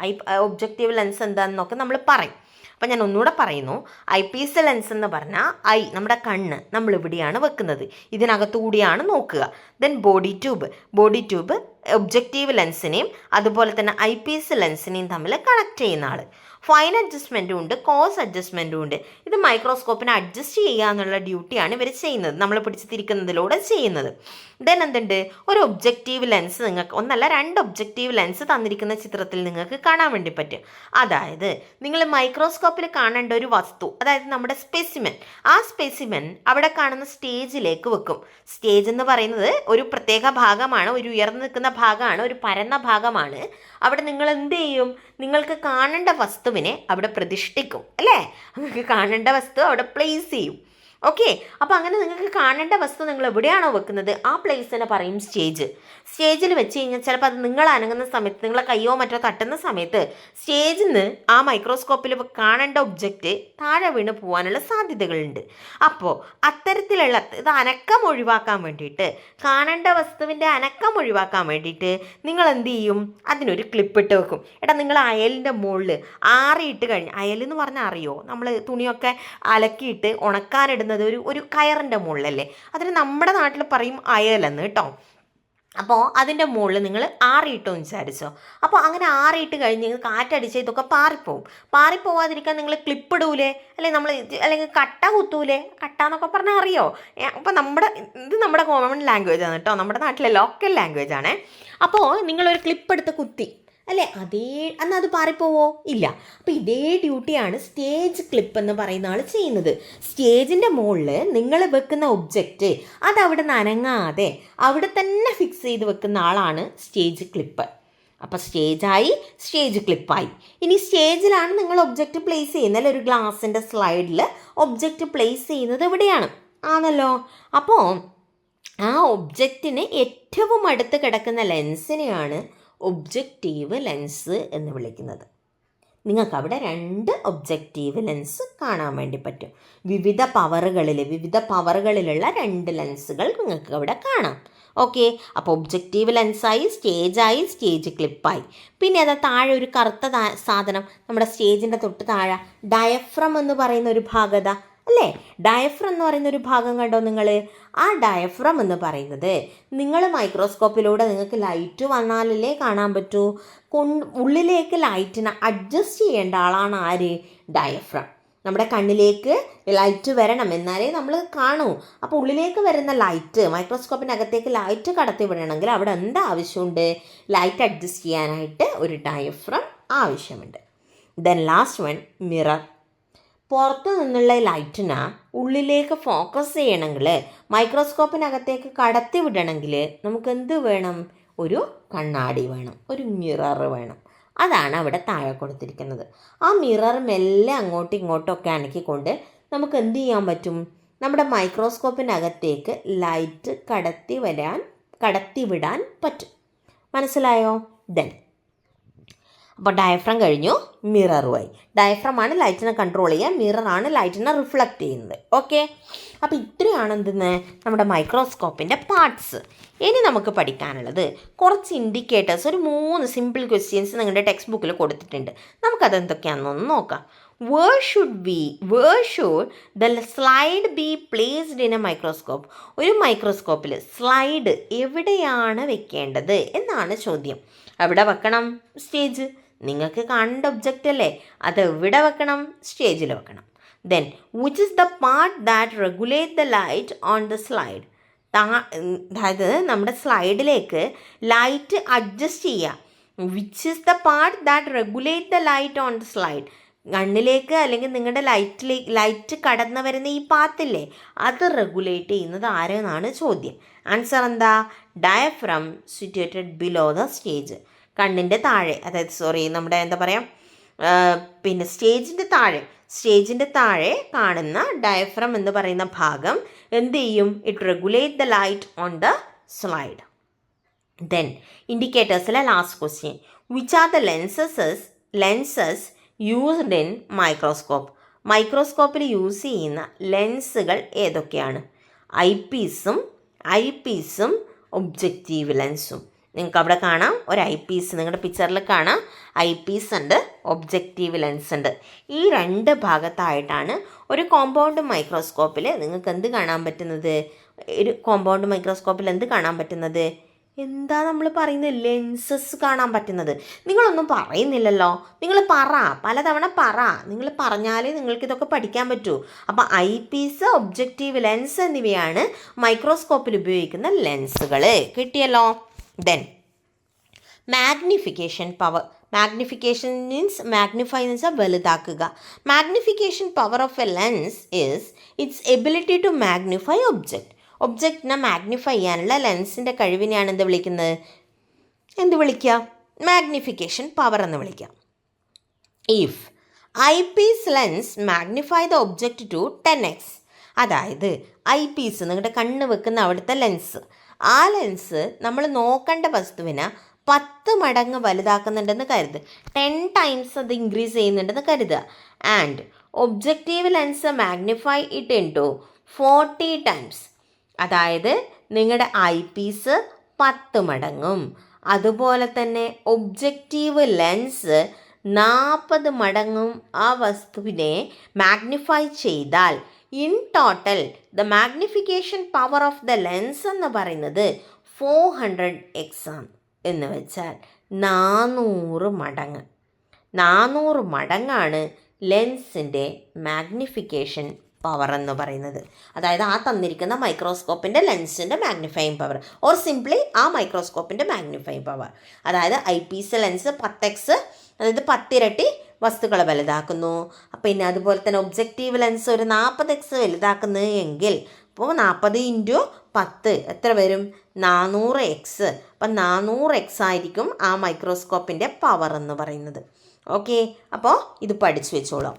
ഒബ്ജക്റ്റീവ് ലെൻസ് എന്താണെന്നൊക്കെ നമ്മൾ പറയും. അപ്പം ഞാൻ ഒന്നുകൂടെ പറയുന്നു. ഐ പീസ് ലെൻസ് എന്ന് പറഞ്ഞാൽ നമ്മുടെ കണ്ണ് നമ്മളിവിടെയാണ് വെക്കുന്നത്, ഇതിനകത്തുകൂടിയാണ് നോക്കുക. ദെൻ ബോഡി ട്യൂബ് ഒബ്ജക്റ്റീവ് ലെൻസിനെയും അതുപോലെ തന്നെ ഐ പീസ് ലെൻസിനെയും തമ്മിൽ കണക്ട് ചെയ്യുന്ന ആൾ. ഫൈൻ അഡ്ജസ്റ്റ്മെൻറ്റും ഉണ്ട്, കോഴ്സ് അഡ്ജസ്റ്റ്മെൻറ്റും ഉണ്ട്. ഇത് മൈക്രോസ്കോപ്പിനെ അഡ്ജസ്റ്റ് ചെയ്യുക എന്നുള്ള ഡ്യൂട്ടിയാണ് ഇവർ ചെയ്യുന്നത്, നമ്മൾ പിടിച്ച് തിരിക്കുന്നതിലൂടെ ചെയ്യുന്നത്. ദെൻ എന്തുണ്ട്? ഒരു ഒബ്ജക്റ്റീവ് ലെൻസ് നിങ്ങൾക്ക് ഒന്നല്ല 2 ഒബ്ജക്റ്റീവ് ലെൻസ് തന്നിരിക്കുന്ന ചിത്രത്തിൽ നിങ്ങൾക്ക് കാണാൻ വേണ്ടി പറ്റും. അതായത് നിങ്ങൾ മൈക്രോസ്കോപ്പിൽ കാണേണ്ട ഒരു വസ്തു, അതായത് നമ്മുടെ സ്പെസിമെൻ, ആ സ്പെസിമെൻ അവിടെ കാണുന്ന സ്റ്റേജിലേക്ക് വെക്കും. സ്റ്റേജ് എന്ന് പറയുന്നത് ഒരു പ്രത്യേക ഭാഗമാണ്, ഒരു ഉയർന്നു നിൽക്കുന്ന ഭാഗമാണ്, ഒരു പരന്ന ഭാഗമാണ്. അവിടെ നിങ്ങൾ എന്ത് ചെയ്യും? നിങ്ങൾക്ക് കാണേണ്ട വസ്തുവിനെ അവിടെ പ്രതിഷ്ഠിക്കും അല്ലേ? നിങ്ങൾക്ക് കാണേണ്ട വസ്തു അവിടെ പ്ലേസ് ചെയ്യും. ഓക്കെ, അപ്പോൾ അങ്ങനെ നിങ്ങൾക്ക് കാണേണ്ട വസ്തു നിങ്ങൾ എവിടെയാണോ വെക്കുന്നത് ആ പ്ലേസിനെ പറയും സ്റ്റേജ്. സ്റ്റേജിൽ വെച്ച് കഴിഞ്ഞാൽ ചിലപ്പോൾ അത് നിങ്ങൾ അനങ്ങുന്ന സമയത്ത്, നിങ്ങളെ കയ്യോ മറ്റോ തട്ടുന്ന സമയത്ത് സ്റ്റേജിൽ നിന്ന് ആ മൈക്രോസ്കോപ്പിൽ കാണേണ്ട ഒബ്ജക്റ്റ് താഴെ വീണ് പോകാനുള്ള സാധ്യതകളുണ്ട്. അപ്പോൾ അത്തരത്തിലുള്ള ഇത് അനക്കം ഒഴിവാക്കാൻ വേണ്ടിയിട്ട്, കാണേണ്ട വസ്തുവിൻ്റെ അനക്കം ഒഴിവാക്കാൻ വേണ്ടിയിട്ട് നിങ്ങൾ എന്ത് ചെയ്യും? അതിനൊരു ക്ലിപ്പ് ഇട്ട് വെക്കും. നിങ്ങൾ അയലിൻ്റെ മുകളിൽ ആറിയിട്ട് കഴിഞ്ഞ്, അയലെന്ന് പറഞ്ഞാൽ അറിയോ, നമ്മൾ തുണിയൊക്കെ അലക്കിയിട്ട് ഉണക്കാനിടുന്നത് ഒരു കയറിൻ്റെ മുകളിലല്ലേ? അതിന് നമ്മുടെ നാട്ടിൽ പറയും അയലെന്ന് കേട്ടോ. അപ്പോൾ അതിൻ്റെ മുകളിൽ നിങ്ങൾ ആറിയിട്ടു വിചാരിച്ചോ. അപ്പോൾ അങ്ങനെ ആറിയിട്ട് കഴിഞ്ഞ് കാറ്റടിച്ച് ഇതൊക്കെ പാറിപ്പോവും. പാറിപ്പോവാതിരിക്കാൻ നിങ്ങൾ ക്ലിപ്പ് ഇടൂലേ, അല്ലെങ്കിൽ നമ്മൾ അല്ലെങ്കിൽ കട്ട കുത്തൂലേ. കട്ട എന്നൊക്കെ പറഞ്ഞാൽ അറിയോ? അപ്പോൾ ഇത് നമ്മുടെ കോമൺ ലാംഗ്വേജ് ആണ് കേട്ടോ, നമ്മുടെ നാട്ടിലെ ലോക്കൽ ലാംഗ്വേജ് ആണ്. അപ്പോൾ നിങ്ങളൊരു ക്ലിപ്പ് എടുത്ത് കുത്തി അല്ലേ, അന്ന് അത് പാറിപ്പോവോ? ഇല്ല. അപ്പോൾ ഇതേ ഡ്യൂട്ടിയാണ് സ്റ്റേജ് ക്ലിപ്പ് എന്ന് പറയുന്ന ആൾ ചെയ്യുന്നത്. സ്റ്റേജിൻ്റെ മുകളിൽ നിങ്ങൾ വെക്കുന്ന ഒബ്ജക്റ്റ് അതവിടെ നനങ്ങാതെ അവിടെ തന്നെ ഫിക്സ് ചെയ്ത് വെക്കുന്ന ആളാണ് സ്റ്റേജ് ക്ലിപ്പ്. അപ്പോൾ സ്റ്റേജായി, സ്റ്റേജ് ക്ലിപ്പായി. ഇനി സ്റ്റേജിലാണ് നിങ്ങൾ ഒബ്ജക്റ്റ് പ്ലേസ് ചെയ്യുന്നത്, അല്ലെ ഒരു ഗ്ലാസിൻ്റെ സ്ലൈഡിൽ ഒബ്ജക്റ്റ് പ്ലേസ് ചെയ്യുന്നത് എവിടെയാണ് ആണല്ലോ. അപ്പോൾ ആ ഒബ്ജക്റ്റിന് ഏറ്റവും അടുത്ത് കിടക്കുന്ന ലെൻസിനെയാണ് ഒബ്ജക്റ്റീവ് ലെൻസ് എന്ന് വിളിക്കുന്നത്. നിങ്ങൾക്ക് അവിടെ 2 ഒബ്ജക്റ്റീവ് ലെൻസ് കാണാൻ വേണ്ടി പറ്റും. വിവിധ പവറുകളിലുള്ള 2 ലെൻസുകൾ നിങ്ങൾക്ക് അവിടെ കാണാം. ഓക്കെ, അപ്പോൾ ഒബ്ജക്റ്റീവ് ലെൻസായി, സ്റ്റേജ് ക്ലിപ്പായി. പിന്നെ അത് താഴെ ഒരു കറുത്ത സാധനം, നമ്മുടെ സ്റ്റേജിൻ്റെ തൊട്ട് താഴെ ഡയഫ്രം എന്ന് പറയുന്ന ഒരു ഭാഗത അല്ലേ. ഡയഫ്രം എന്ന് പറയുന്ന ഒരു ഭാഗം കണ്ടോ നിങ്ങൾ? ആ ഡയഫ്രം എന്ന് പറയുന്നത് നിങ്ങൾ മൈക്രോസ്കോപ്പിലൂടെ നിങ്ങൾക്ക് ലൈറ്റ് വന്നാലല്ലേ കാണാൻ പറ്റൂ. ഉള്ളിലേക്ക് ലൈറ്റിനെ അഡ്ജസ്റ്റ് ചെയ്യേണ്ട ആളാണ് ആര്? ഡയഫ്രം. നമ്മുടെ കണ്ണിലേക്ക് ലൈറ്റ് വരണം, എന്നാലേ നമ്മൾ കാണൂ. അപ്പോൾ ഉള്ളിലേക്ക് വരുന്ന ലൈറ്റ്, മൈക്രോസ്കോപ്പിനകത്തേക്ക് ലൈറ്റ് കടത്തി വിടണമെങ്കിൽ അവിടെ എന്താ ആവശ്യമുണ്ട്? ലൈറ്റ് അഡ്ജസ്റ്റ് ചെയ്യാനായിട്ട് ഒരു ഡയഫ്രം ആവശ്യമുണ്ട്. Then last one, mirror. പുറത്തു നിന്നുള്ള ലൈറ്റിനെ ഉള്ളിലേക്ക് ഫോക്കസ് ചെയ്യണമെങ്കിൽ, മൈക്രോസ്കോപ്പിനകത്തേക്ക് കടത്തി വിടണമെങ്കിൽ നമുക്ക് എന്ത് വേണം? ഒരു കണ്ണാടി വേണം, ഒരു മിറർ വേണം. അതാണ് അവിടെ താഴെ കൊടുത്തിരിക്കുന്നത്. ആ മിറർ മെല്ലെ അങ്ങോട്ടും ഇങ്ങോട്ടും ഒക്കെ അനക്കിക്കൊണ്ട് നമുക്ക് എന്ത് ചെയ്യാൻ പറ്റും? നമ്മുടെ മൈക്രോസ്കോപ്പിനകത്തേക്ക് ലൈറ്റ് കടത്തി വിടാൻ പറ്റും. മനസ്സിലായോ? ദെൻ അപ്പോൾ ഡയഫ്രം കഴിഞ്ഞു, മിററുമായി. ഡയഫ്രമാണ് ലൈറ്റിനെ കൺട്രോൾ ചെയ്യുക, മിററാണ് ലൈറ്റിനെ റിഫ്ലക്റ്റ് ചെയ്യുന്നത്. ഓക്കെ, അപ്പോൾ ഇത്രയാണ് എന്തെന്ന് നമ്മുടെ മൈക്രോസ്കോപ്പിൻ്റെ പാർട്സ്. ഇനി നമുക്ക് പഠിക്കാനുള്ളത് കുറച്ച് ഇൻഡിക്കേറ്റേഴ്സ്, ഒരു 3 സിമ്പിൾ ക്വസ്റ്റ്യൻസ് നിങ്ങളുടെ ടെക്സ്റ്റ് ബുക്കിൽ കൊടുത്തിട്ടുണ്ട്. നമുക്കതെന്തൊക്കെയാണെന്നൊന്ന് നോക്കാം. Where should the slide be placed in a microscope? ഒരു മൈക്രോസ്കോപ്പിൽ സ്ലൈഡ് എവിടെയാണ് വെക്കേണ്ടത് എന്നാണ് ചോദ്യം. എവിടെ വെക്കണം? സ്റ്റേജ്. നിങ്ങൾക്ക് കാണേണ്ട ഒബ്ജക്റ്റ് അല്ലേ, അത് എവിടെ വെക്കണം? സ്റ്റേജിൽ വെക്കണം. Then which is the part that regulate the light on the slide? അതായത് നമ്മുടെ സ്ലൈഡിലേക്ക് ലൈറ്റ് അഡ്ജസ്റ്റ് ചെയ്യുക. Which is the part that regulate the light on the slide? കണ്ണിലേക്ക് അല്ലെങ്കിൽ നിങ്ങളുടെ ലൈറ്റ് കടന്നു വരുന്ന ഈ പാത്തില്ലേ, അത് റെഗുലേറ്റ് ചെയ്യുന്നത് ആരെന്നാണ് ചോദ്യം. ആൻസർ എന്താ? Diaphragm situated below the stage. കണ്ണിൻ്റെ താഴെ, അതായത് നമ്മുടെ എന്താ പറയുക, പിന്നെ സ്റ്റേജിൻ്റെ താഴെ കാണുന്ന ഡയഫ്രം എന്ന് പറയുന്ന ഭാഗം എന്ത് ചെയ്യും? It regulate the light on the slide. Then ഇൻഡിക്കേറ്റേഴ്സിലെ last question, which are the lenses used in microscope? മൈക്രോസ്കോപ്പിൽ യൂസ് ചെയ്യുന്ന ലെൻസുകൾ ഏതൊക്കെയാണ്? ഐ പീസും ഒബ്ജക്റ്റീവ് ലെൻസും. നിങ്ങൾക്ക് അവിടെ കാണാം ഒരു ഐ പീസ്, നിങ്ങളുടെ പിക്ചറിൽ കാണാം ഐ പീസ് ഉണ്ട്, ഒബ്ജക്റ്റീവ് ലെൻസ് ഉണ്ട്. ഈ 2 ഭാഗത്തായിട്ടാണ് ഒരു കോമ്പൗണ്ട് മൈക്രോസ്കോപ്പിൽ നിങ്ങൾക്ക് എന്ത് കാണാൻ പറ്റുന്നത്? ഒരു കോമ്പൗണ്ട് മൈക്രോസ്കോപ്പിൽ എന്ത് കാണാൻ പറ്റുന്നത്? എന്താ നമ്മൾ പറയുന്നത്? ലെൻസസ് കാണാൻ പറ്റുന്നത്. നിങ്ങളൊന്നും പറയുന്നില്ലല്ലോ, നിങ്ങൾ പലതവണ നിങ്ങൾ പറഞ്ഞാലേ നിങ്ങൾക്കിതൊക്കെ പഠിക്കാൻ പറ്റൂ. അപ്പോൾ ഐ പീസ്, ഒബ്ജക്റ്റീവ് ലെൻസ് എന്നിവയാണ് മൈക്രോസ്കോപ്പിൽ ഉപയോഗിക്കുന്ന ലെൻസുകൾ. കിട്ടിയല്ലോ. Then magnification power. Magnification means magnify എന്ന് വെച്ചാൽ വലുതാക്കുക. Magnification power of a lens is its ability to magnify ഒബ്ജക്റ്റിനെ മാഗ്നിഫൈ ചെയ്യാനുള്ള ലെൻസിൻ്റെ കഴിവിനെയാണ് എന്ത് വിളിക്കുക? മാഗ്നിഫിക്കേഷൻ പവർ എന്ന് വിളിക്കുക. If eyepiece lens magnify the object to 10x, അതായത് ഐ പീസ് നിങ്ങളുടെ കണ്ണ് വെക്കുന്ന അവിടുത്തെ ലെൻസ്, ആ ലെൻസ് നമ്മൾ നോക്കേണ്ട വസ്തുവിനെ 10 മടങ്ങ് വലുതാക്കുന്നുണ്ടെന്ന് കരുതുക, 10 times അത് ഇൻക്രീസ് ചെയ്യുന്നുണ്ടെന്ന് കരുതുക. And objective lens magnify it into 40 times, അതായത് നിങ്ങളുടെ ഐ പീസ് 10 മടങ്ങും അതുപോലെ തന്നെ ഒബ്ജക്റ്റീവ് ലെൻസ് 40 മടങ്ങും ആ വസ്തുവിനെ മാഗ്നിഫൈ ചെയ്താൽ in total the magnification power of the lens എന്ന് പറയുന്നത് 400x ആണ് എന്ന് വെച്ചാൽ 400 മടങ്ങ്. 400 മടങ്ങാണ് ലെൻസിൻ്റെ മാഗ്നിഫിക്കേഷൻ പവർ എന്ന് പറയുന്നത്. അതായത് ആ തന്നിരിക്കുന്ന മൈക്രോസ്കോപ്പിൻ്റെ ലെൻസിൻ്റെ മാഗ്നിഫൈയിങ് പവർ, ഓർ സിംപ്ലി ആ മൈക്രോസ്കോപ്പിൻ്റെ മാഗ്നിഫൈയിങ് പവർ. അതായത് ഐ പീസ് ലെൻസ് 10x, അതായത് 10 ഇരട്ടി വസ്തുക്കളെ വലുതാക്കുന്നു. പിന്നെ അതുപോലെ തന്നെ ഒബ്ജക്റ്റീവ് ലെൻസ് ഒരു 40x വലുതാക്കുന്നത് എങ്കിൽ അപ്പോൾ 40 × 10 എത്ര വരും? 400x. അപ്പം 400x ആയിരിക്കും ആ മൈക്രോസ്കോപ്പിൻ്റെ പവർ എന്ന് പറയുന്നത്. ഓക്കെ, അപ്പോൾ ഇത് പഠിച്ചു വെച്ചോളാം.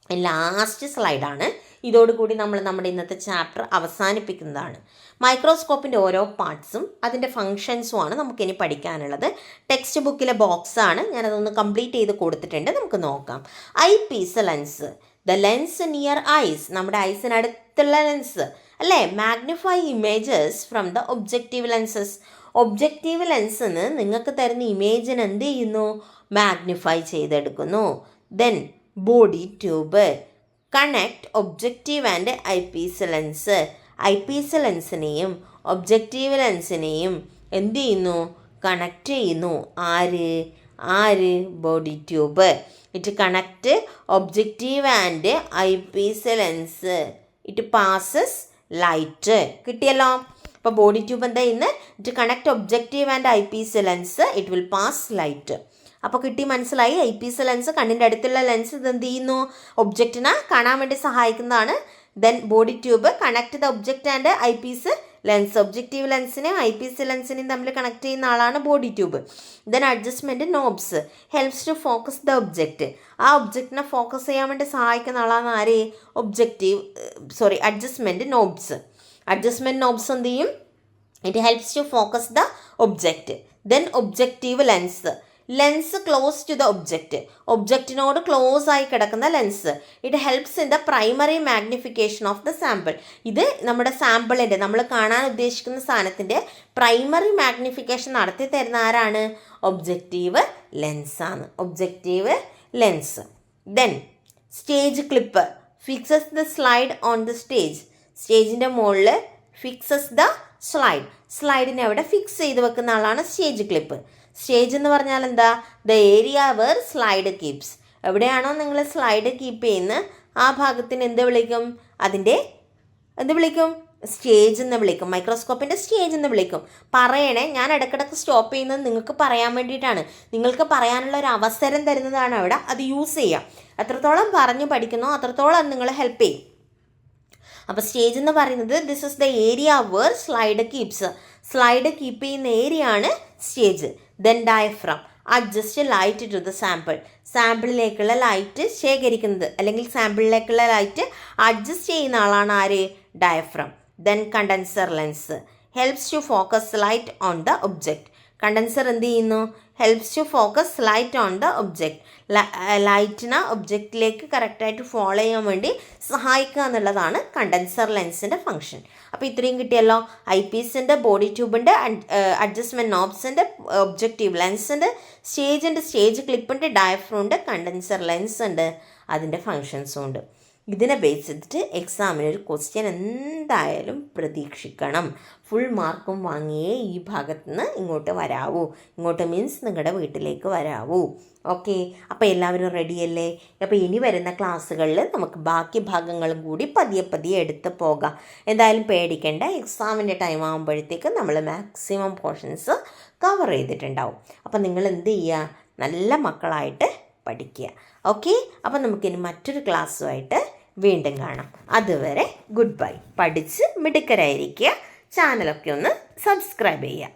ലാസ്റ്റ് സ്ലൈഡാണ്. ഇതോടുകൂടി നമ്മൾ നമ്മുടെ ഇന്നത്തെ ചാപ്റ്റർ അവസാനിപ്പിക്കുന്നതാണ്. മൈക്രോസ്കോപ്പിൻ്റെ ഓരോ പാർട്സും അതിൻ്റെ ഫങ്ഷൻസുമാണ് നമുക്കിനി പഠിക്കാനുള്ളത്. ടെക്സ്റ്റ് ബുക്കിലെ ബോക്സാണ്, ഞാനതൊന്ന് കംപ്ലീറ്റ് ചെയ്ത് കൊടുത്തിട്ടുണ്ട്. നമുക്ക് നോക്കാം. Eyepiece lens, the lens near eyes, നമ്മുടെ ഐസിനടുത്തുള്ള ലെൻസ് അല്ലേ. Magnify images from the objective lenses, objective ലെൻസിന് നിങ്ങൾക്ക് തരുന്ന ഇമേജിന് എന്ത് ചെയ്യുന്നു? മാഗ്നിഫൈ ചെയ്തെടുക്കുന്നു. Then body tube, connect objective and eyepiece lens, eyepiece ലെൻസിനെയും ഒബ്ജക്റ്റീവ് ലെൻസിനെയും എന്ത് ചെയ്യുന്നു? കണക്റ്റ് ചെയ്യുന്നു. ആര്? Body tube. It connect objective and eyepiece lens, it passes light. കിട്ടിയല്ലോ. അപ്പോൾ ബോഡി ട്യൂബ് എന്താ ചെയ്യുന്നത്? It connect objective and eyepiece lens, it will pass light. അപ്പോൾ കിട്ടി, മനസ്സിലായി. ഐ പീസ് ലെൻസ് കണ്ണിൻ്റെ അടുത്തുള്ള ലെൻസ് ഇത് എന്ത് ചെയ്യുന്നു? ഒബ്ജക്റ്റിനെ കാണാൻ വേണ്ടി സഹായിക്കുന്നതാണ്. Then body tube connect the object and eyepiece lens, objective ലെൻസിനെയും ഐ പീസ് ലെൻസിനെയും തമ്മിൽ കണക്ട് ചെയ്യുന്ന ആളാണ് body tube. Then adjustment knobs helps to focus the object, ആ ഒബ്ജക്റ്റിനെ ഫോക്കസ് ചെയ്യാൻ വേണ്ടി സഹായിക്കുന്ന ആളാണ് ആര്? അഡ്ജസ്റ്റ്മെൻറ്റ് നോബ്സ്. അഡ്ജസ്റ്റ്മെൻറ്റ് നോബ്സ് എന്ത് ചെയ്യും? It helps to focus the object. Then objective lens, lens close to the object, ഒബ്ജക്റ്റിനോട് ക്ലോസ് ആയി കിടക്കുന്ന lens. It helps in the primary magnification of the sample, ഇത് നമ്മുടെ സാമ്പിളിൻ്റെ, നമ്മൾ കാണാൻ ഉദ്ദേശിക്കുന്ന സാധനത്തിൻ്റെ പ്രൈമറി മാഗ്നിഫിക്കേഷൻ നടത്തി തരുന്ന ആരാണ്? ഒബ്ജക്റ്റീവ് ലെൻസാണ്, objective lens. Then stage clip fixes the slide on the stage, സ്റ്റേജിൻ്റെ മുകളിൽ ഫിക്സസ് ദ സ്ലൈഡ്, സ്ലൈഡിനെ അവിടെ ഫിക്സ് ചെയ്ത് വെക്കുന്ന ആളാണ് സ്റ്റേജ് ക്ലിപ്പ്. സ്റ്റേജ് എന്ന് പറഞ്ഞാൽ എന്താ? The area where slide keeps, എവിടെയാണോ നിങ്ങൾ സ്ലൈഡ് കീപ്പ് ചെയ്യുന്നത് ആ ഭാഗത്തിന് എന്ത് വിളിക്കും? എന്ത് വിളിക്കും? സ്റ്റേജ് എന്ന് വിളിക്കും. മൈക്രോസ്കോപ്പിൻ്റെ സ്റ്റേജ് എന്ന് വിളിക്കും. പറയണേ, ഞാൻ ഇടയ്ക്കിടയ്ക്ക് സ്റ്റോപ്പ് ചെയ്യുന്നത് നിങ്ങൾക്ക് പറയാൻ വേണ്ടിയിട്ടാണ്. നിങ്ങൾക്ക് പറയാനുള്ള ഒരു അവസരം തരുന്നതാണ് അവിടെ, അത് യൂസ് ചെയ്യാം. എത്രത്തോളം പറഞ്ഞു പഠിക്കുന്നോ അത്രത്തോളം അത് നിങ്ങളെ ഹെൽപ്പ് ചെയ്യും. അപ്പോൾ സ്റ്റേജ് എന്ന് പറയുന്നത് this is the area where slide keeps, slide keep ചെയ്യുന്ന ഏരിയ ആണ് stage. Then diaphragm adjust light to the sample, സാമ്പിളിലേക്കുള്ള ലൈറ്റ് ശേഖരിക്കുന്നത് അല്ലെങ്കിൽ സാമ്പിളിലേക്കുള്ള ലൈറ്റ് അഡ്ജസ്റ്റ് ചെയ്യുന്ന ആളാണ് ആര്? Diaphragm. Then condenser lens helps to focus light on the object, condenser എന്ത് ചെയ്യുന്നു? Helps to focus light on the object, ലൈറ്റിനെ ഒബ്ജക്റ്റിലേക്ക് കറക്റ്റായിട്ട് ഫോളോ ചെയ്യാൻ വേണ്ടി സഹായിക്കുക എന്നുള്ളതാണ് കണ്ടൻസർ ലെൻസിൻ്റെ ഫങ്ഷൻ. അപ്പോൾ ഇത്രയും കിട്ടിയല്ലോ. ഐ പീസിൻ്റെ, ബോഡി ട്യൂബിൻ്റെ, അഡ്ജസ്റ്റ്മെൻറ്റ് നോബ്സിൻ്റെ, ഒബ്ജക്റ്റീവ് ലെൻസുണ്ട്, സ്റ്റേജുണ്ട്, സ്റ്റേജ് ക്ലിപ്പുണ്ട്, ഡയഫ്രമുണ്ട്, കണ്ടൻസർ ലെൻസ് ഉണ്ട്, അതിൻ്റെ ഫങ്ഷൻസും ഉണ്ട്. ഇതിനെ ബേസ് ചെയ്തിട്ട് എക്സാമിന് ഒരു ക്വസ്റ്റ്യൻ എന്തായാലും പ്രതീക്ഷിക്കണം. ഫുൾ മാർക്കും വാങ്ങിയേ ഈ ഭാഗത്ത് നിന്ന് ഇങ്ങോട്ട് വരാവൂ. ഇങ്ങോട്ട് മീൻസ് നിങ്ങളുടെ വീട്ടിലേക്ക് വരാവൂ. ഓക്കെ, അപ്പോൾ എല്ലാവരും റെഡിയല്ലേ? അപ്പോൾ ഇനി വരുന്ന ക്ലാസ്സുകളിൽ നമുക്ക് ബാക്കി ഭാഗങ്ങളും കൂടി പതിയെ എടുത്ത് പോകാം. എന്തായാലും പേടിക്കേണ്ട, എക്സാമിൻ്റെ ടൈം ആകുമ്പോഴത്തേക്ക് നമ്മൾ മാക്സിമം പോർഷൻസ് കവർ ചെയ്തിട്ടുണ്ടാവും. അപ്പോൾ നിങ്ങൾ എന്ത് ചെയ്യുക? നല്ല മക്കളായിട്ട് പഠിക്കുക. ഓക്കെ, അപ്പോൾ നമുക്കിനി മറ്റൊരു ക്ലാസ്സുമായിട്ട് വീണ്ടും കാണാം. അതുവരെ ഗുഡ് ബൈ. പഠിച്ച് മിടുക്കരായിരിക്കുക. ചാനലൊക്കെ ഒന്ന് സബ്സ്ക്രൈബ് ചെയ്യുക.